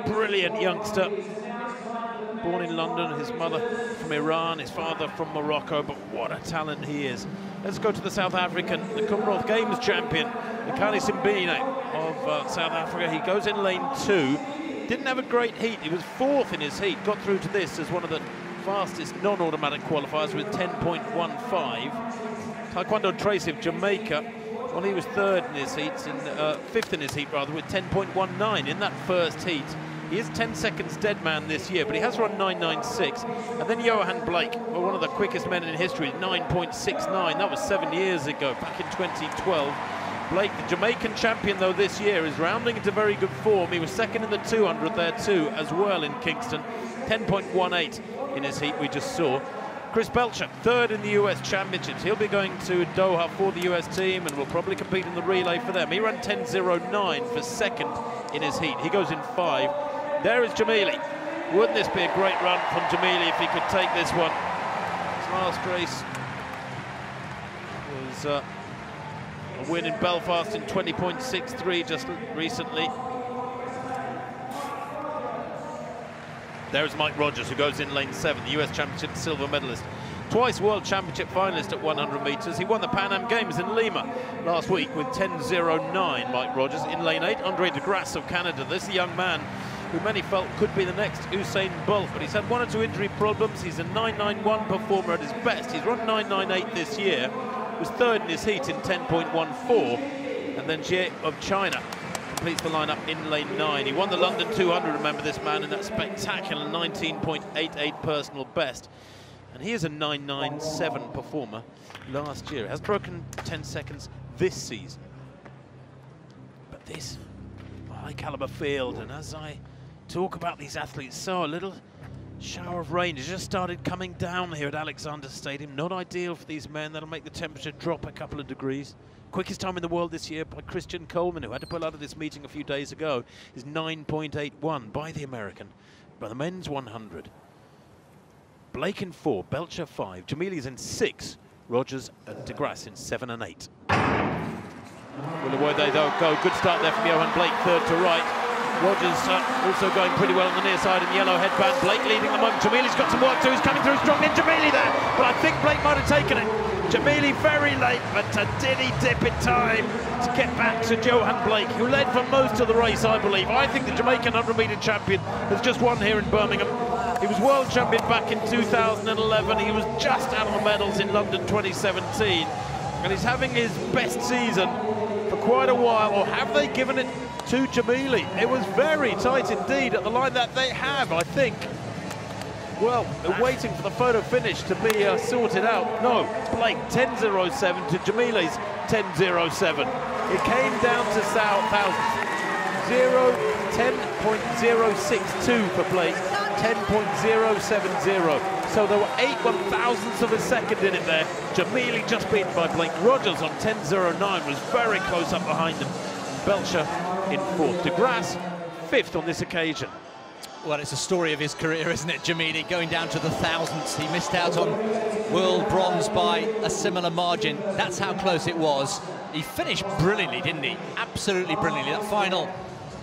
Brilliant youngster. Born in London, his mother from Iran, his father from Morocco, but what a talent he is. Let's go to the South African, the Commonwealth Games champion, Mikali Simbine of South Africa. He goes in lane 2. Didn't have a great heat. He was 4th in his heat. Got through to this as one of the fastest non-automatic qualifiers with 10.15. Taekwondo Tracy of Jamaica, well, he was 3rd in his heats, 5th in his heat rather, with 10.19 in that first heat. He is 10 seconds dead man this year, but he has run 9.96. And then Johan Blake, well, one of the quickest men in history, 9.69. That was 7 years ago, back in 2012. Blake, the Jamaican champion, though, this year, is rounding into very good form. He was 2nd in the 200 there, too, as well in Kingston. 10.18 in his heat we just saw. Chris Belcher, 3rd in the US Championships. He'll be going to Doha for the US team and will probably compete in the relay for them. He ran 10.09 for 2nd in his heat. He goes in 5. There is Jamili. Wouldn't this be a great run from Jamili if he could take this one? His last race was a win in Belfast in 20.63 just recently. There's Mike Rogers, who goes in lane 7, the US Championship silver medalist. Twice World Championship finalist at 100 metres. He won the Pan Am Games in Lima last week with 10.09, Mike Rogers. In lane 8, Andre de Grasse of Canada. This is a young man who many felt could be the next Usain Bolt, but he's had 1 or 2 injury problems. He's a 9.91 performer at his best. He's run 9.98 this year. Was 3rd in his heat in 10.14. And then Jie of China completes the lineup in lane 9. He won the London 200, remember this man, in that spectacular 19.88 personal best. And he is a 9.97 performer last year. Has broken 10 seconds this season. But this high caliber field, and as I talk about these athletes, so a little shower of rain has just started coming down here at Alexander Stadium. Not ideal for these men. That'll make the temperature drop a couple of degrees. Quickest time in the world this year by Christian Coleman, who had to pull out of this meeting a few days ago, is 9.81 by the American, by the men's 100. Blake in 4, Belcher 5, Jamili's in 6, Rogers and de Grasse in 7 and 8. Well, away they go. Good start there from Johan Blake, 3rd to right. Rogers also going pretty well on the near side in yellow headband. Blake leading the moment. Jamili's got some work too. He's coming through strong in Jamili there, but I think Blake might have taken it. Jamili very late, but did he dip in time to get back to Johan Blake, who led for most of the race, I believe. I think the Jamaican 100-metre champion has just won here in Birmingham. He was world champion back in 2011. He was just out of the medals in London 2017. And he's having his best season for quite a while. Or have they given it to Jamili? It was very tight indeed at the line that they have, I think. Well, they're waiting for the photo finish to be sorted out. No, Blake 10.07 to Jamili's 10.07. It came down to thousands. 10.062 for Blake, 10.070. So there were 8 1,000ths of a second in it there. Jamili just beaten by Blake. Rogers on 10.09 was very close up behind him. Belcher in 4th. De Grasse 5th on this occasion. Well, it's a story of his career, isn't it, Jamili? Going down to the thousandths. He missed out on world bronze by a similar margin. That's how close it was. He finished brilliantly, didn't he? Absolutely brilliantly. That final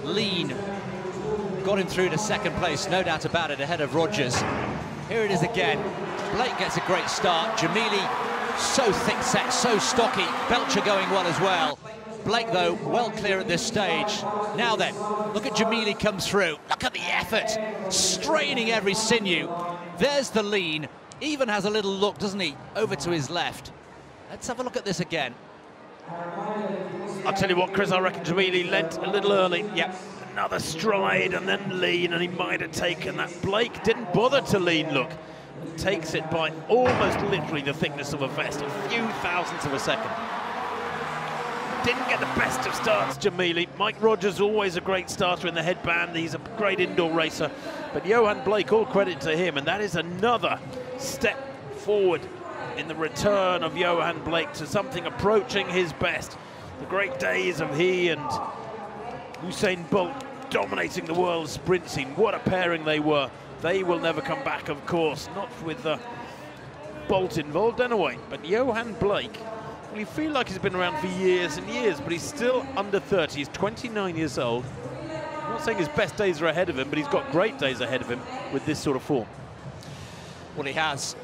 lean got him through to 2nd place, no doubt about it, ahead of Rogers. Here it is again. Blake gets a great start. Jamili, so thick-set, so stocky. Belcher going well as well. Blake, though, well clear at this stage. Now then, look at Jamili come through. Look at the effort, straining every sinew. There's the lean. Even has a little look, doesn't he, over to his left. Let's have a look at this again. I'll tell you what, Chris, I reckon Jamili lent a little early. Yep. Another stride and then lean, and he might have taken that. Blake didn't bother to lean, look. And takes it by almost literally the thickness of a vest, a few thousandths of a second. Didn't get the best of starts, Jamili. Mike Rogers, always a great starter in the headband. He's a great indoor racer. But Johan Blake, all credit to him, and that is another step forward in the return of Johan Blake to something approaching his best. The great days of he and Usain Bolt dominating the world sprint scene. What a pairing they were. They will never come back, of course, not with Bolt involved anyway. But Johan Blake, well, you feel like he's been around for years and years, but he's still under 30. He's 29 years old. I'm not saying his best days are ahead of him, but he's got great days ahead of him with this sort of form. Well, he has.